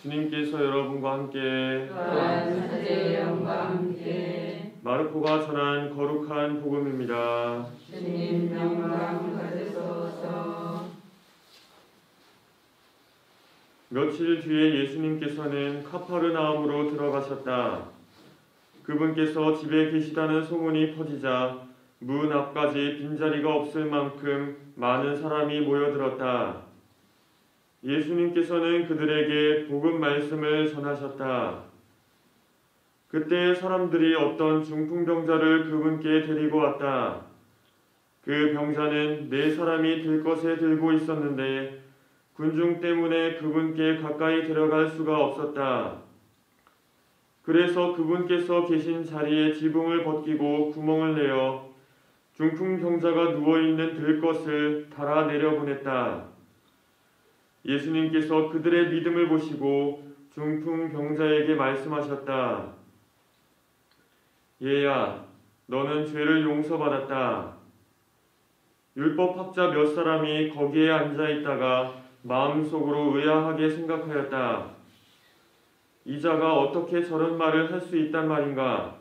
주님께서 여러분과 함께 또한 사제의 영과 함께 마르코가 전한 거룩한 복음입니다. 주님 영광 받으소서. 며칠 뒤에 예수님께서는 카파르나움으로 들어가셨다. 그분께서 집에 계시다는 소문이 퍼지자 문 앞까지 빈자리가 없을 만큼 많은 사람이 모여들었다. 예수님께서는 그들에게 복음 말씀을 전하셨다. 그때 사람들이 어떤 중풍병자를 그분께 데리고 왔다. 그 병자는 4사람이 들것에 들고 있었는데 군중 때문에 그분께 가까이 들어갈 수가 없었다. 그래서 그분께서 계신 자리에 지붕을 벗기고 구멍을 내어 중풍병자가 누워있는 들것을 달아 내려보냈다. 예수님께서 그들의 믿음을 보시고 중풍병자에게 말씀하셨다. 얘야, 너는 죄를 용서받았다. 율법학자 몇 사람이 거기에 앉아있다가 마음속으로 의아하게 생각하였다. 이 자가 어떻게 저런 말을 할 수 있단 말인가?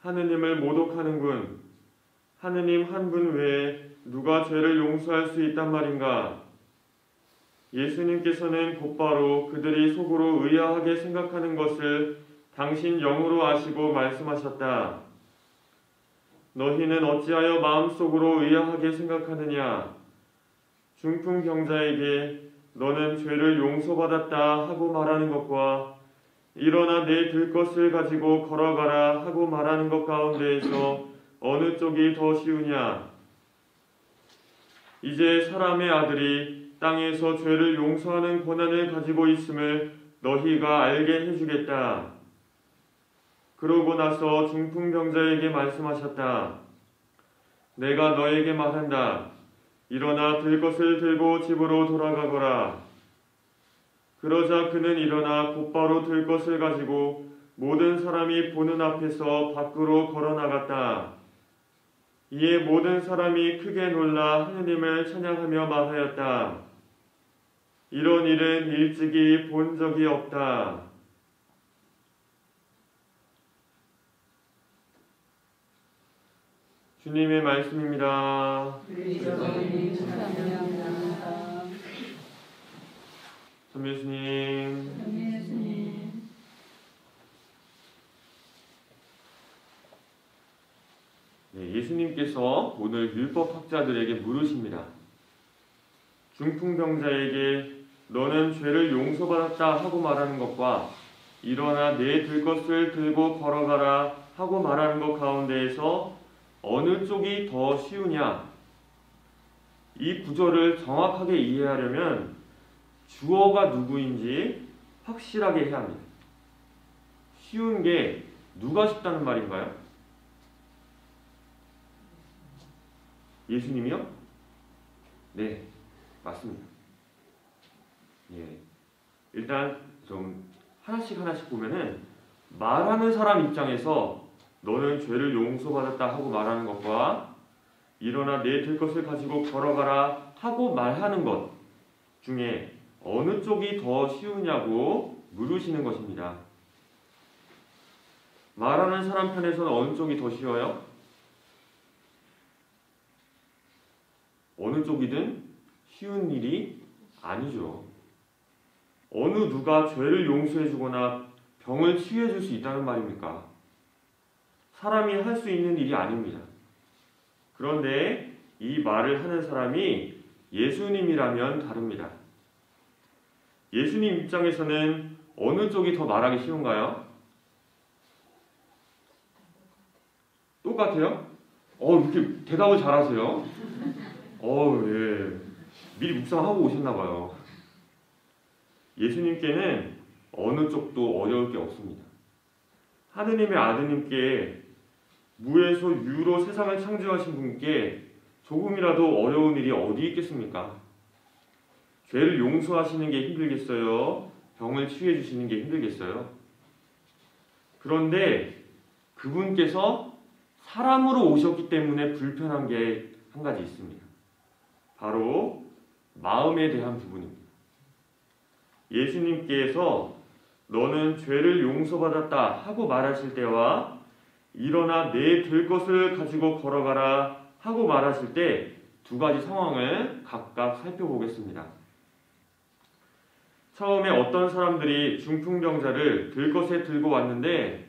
하느님을 모독하는군. 하느님 한 분 외에 누가 죄를 용서할 수 있단 말인가? 예수님께서는 곧바로 그들이 속으로 의아하게 생각하는 것을 당신 영으로 아시고 말씀하셨다. 너희는 어찌하여 마음속으로 의아하게 생각하느냐? 중풍병자에게 너는 죄를 용서받았다 하고 말하는 것과 일어나 내 들것을 가지고 걸어가라 하고 말하는 것 가운데에서 어느 쪽이 더 쉬우냐? 이제 사람의 아들이 땅에서 죄를 용서하는 권한을 가지고 있음을 너희가 알게 해주겠다. 그러고 나서 중풍병자에게 말씀하셨다. 내가 너에게 말한다. 일어나 들것을 들고 집으로 돌아가거라. 그러자 그는 일어나 곧바로 들것을 가지고 모든 사람이 보는 앞에서 밖으로 걸어나갔다. 이에 모든 사람이 크게 놀라 하느님을 찬양하며 말하였다. 이런 일은 일찍이 본 적이 없다. 주님의 말씀입니다. 선교수님. 네, 예수님께서 오늘 율법학자들에게 물으십니다. 중풍병자에게 너는 죄를 용서받았다 하고 말하는 것과 일어나 내 들것을 들고 걸어가라 하고 말하는 것 가운데에서 어느 쪽이 더 쉬우냐? 이 구절을 정확하게 이해하려면 주어가 누구인지 확실하게 해야 합니다. 쉬운 게 누가 쉽다는 말인가요? 예수님이요? 네, 맞습니다. 예. 일단 좀 하나씩 보면은 말하는 사람 입장에서 너는 죄를 용서받았다 하고 말하는 것과 일어나 내 들것을 가지고 걸어가라 하고 말하는 것 중에 어느 쪽이 더 쉬우냐고 물으시는 것입니다. 말하는 사람 편에서는 어느 쪽이 더 쉬워요? 어느 쪽이든 쉬운 일이 아니죠. 어느 누가 죄를 용서해 주거나 병을 치유해 줄 수 있다는 말입니까? 사람이 할 수 있는 일이 아닙니다. 그런데 이 말을 하는 사람이 예수님이라면 다릅니다. 예수님 입장에서는 어느 쪽이 더 말하기 쉬운가요? 똑같아요? 이렇게 대답을 잘하세요. 예. 미리 묵상하고 오셨나봐요. 예수님께는 어느 쪽도 어려울 게 없습니다. 하느님의 아드님께 무에서 유로 세상을 창조하신 분께 조금이라도 어려운 일이 어디 있겠습니까? 죄를 용서하시는 게 힘들겠어요? 병을 치유해 주시는 게 힘들겠어요? 그런데 그분께서 사람으로 오셨기 때문에 불편한 게 한 가지 있습니다. 바로 마음에 대한 부분입니다. 예수님께서 너는 죄를 용서받았다 하고 말하실 때와 일어나 내 될 것을 가지고 걸어가라 하고 말하실 때 두 가지 상황을 각각 살펴보겠습니다. 처음에 어떤 사람들이 중풍병자를 들 것에 들고 왔는데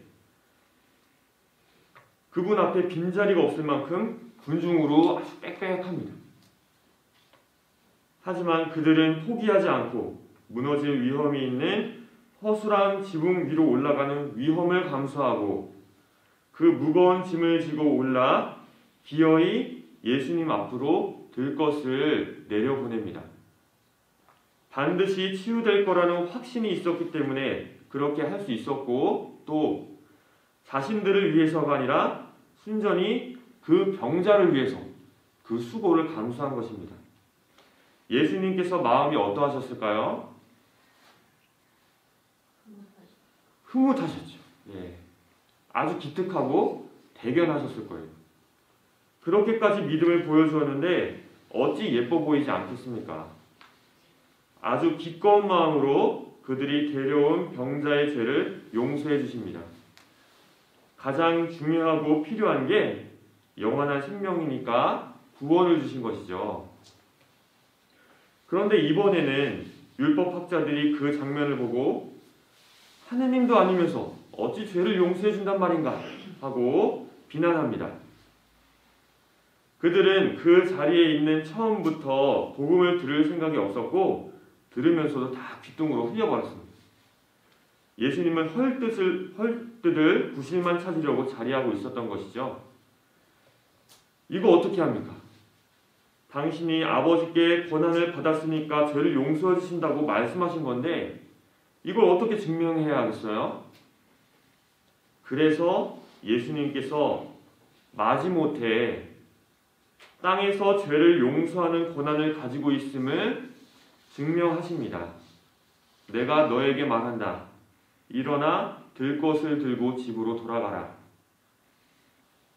그분 앞에 빈자리가 없을 만큼 군중으로 아주 빽빽합니다. 하지만 그들은 포기하지 않고 무너질 위험이 있는 허술한 지붕 위로 올라가는 위험을 감수하고 그 무거운 짐을 지고 올라 기어이 예수님 앞으로 들 것을 내려보냅니다. 반드시 치유될 거라는 확신이 있었기 때문에 그렇게 할 수 있었고 또 자신들을 위해서가 아니라 순전히 그 병자를 위해서 그 수고를 감수한 것입니다. 예수님께서 마음이 어떠하셨을까요? 흐뭇하셨죠. 예. 아주 기특하고 대견하셨을 거예요. 그렇게까지 믿음을 보여주었는데 어찌 예뻐 보이지 않겠습니까? 아주 기꺼운 마음으로 그들이 데려온 병자의 죄를 용서해 주십니다. 가장 중요하고 필요한 게 영원한 생명이니까 구원을 주신 것이죠. 그런데 이번에는 율법학자들이 그 장면을 보고 하느님도 아니면서 어찌 죄를 용서해 준단 말인가 하고 비난합니다. 그들은 그 자리에 있는 처음부터 복음을 들을 생각이 없었고 들으면서도 다 귓등으로 흘려버렸습니다. 예수님은 헐뜯을 구실만 찾으려고 자리하고 있었던 것이죠. 이거 어떻게 합니까? 당신이 아버지께 권한을 받았으니까 죄를 용서해 주신다고 말씀하신 건데 이걸 어떻게 증명해야 하겠어요? 그래서 예수님께서 마지못해 땅에서 죄를 용서하는 권한을 가지고 있음을 증명하십니다. 내가 너에게 말한다. 일어나 들 것을 들고 집으로 돌아가라.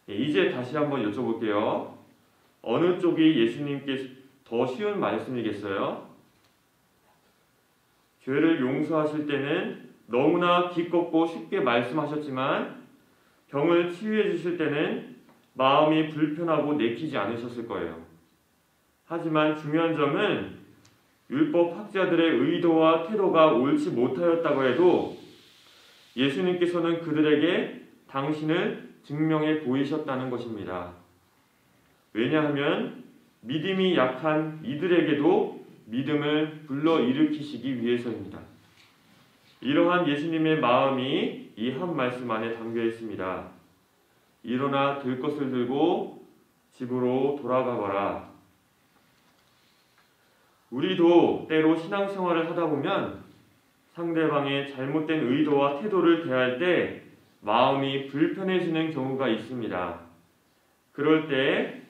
이제 다시 한번 여쭤볼게요. 어느 쪽이 예수님께 더 쉬운 말씀이겠어요? 죄를 용서하실 때는 너무나 기껍고 쉽게 말씀하셨지만 병을 치유해 주실 때는 마음이 불편하고 내키지 않으셨을 거예요. 하지만 중요한 점은 율법 학자들의 의도와 태도가 옳지 못하였다고 해도 예수님께서는 그들에게 당신을 증명해 보이셨다는 것입니다. 왜냐하면 믿음이 약한 이들에게도 믿음을 불러일으키시기 위해서입니다. 이러한 예수님의 마음이 이 한 말씀 안에 담겨 있습니다. 일어나 들 것을 들고 집으로 돌아가거라. 우리도 때로 신앙생활을 하다 보면 상대방의 잘못된 의도와 태도를 대할 때 마음이 불편해지는 경우가 있습니다. 그럴 때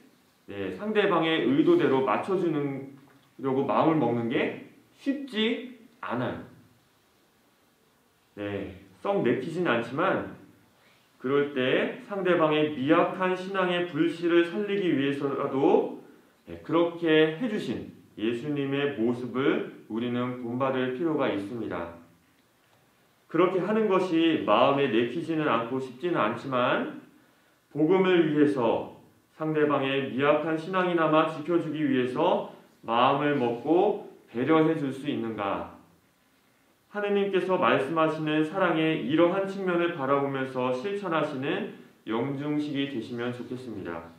상대방의 의도대로 맞춰주려고 마음을 먹는 게 쉽지 않아요. 썩 내키진 않지만 그럴 때 상대방의 미약한 신앙의 불씨를 살리기 위해서라도 그렇게 해주신 예수님의 모습을 우리는 본받을 필요가 있습니다. 그렇게 하는 것이 마음에 내키지는 않고 쉽지는 않지만 복음을 위해서 상대방의 미약한 신앙이나마 지켜주기 위해서 마음을 먹고 배려해 줄 수 있는가? 하느님께서 말씀하시는 사랑의 이러한 측면을 바라보면서 실천하시는 영중식이 되시면 좋겠습니다.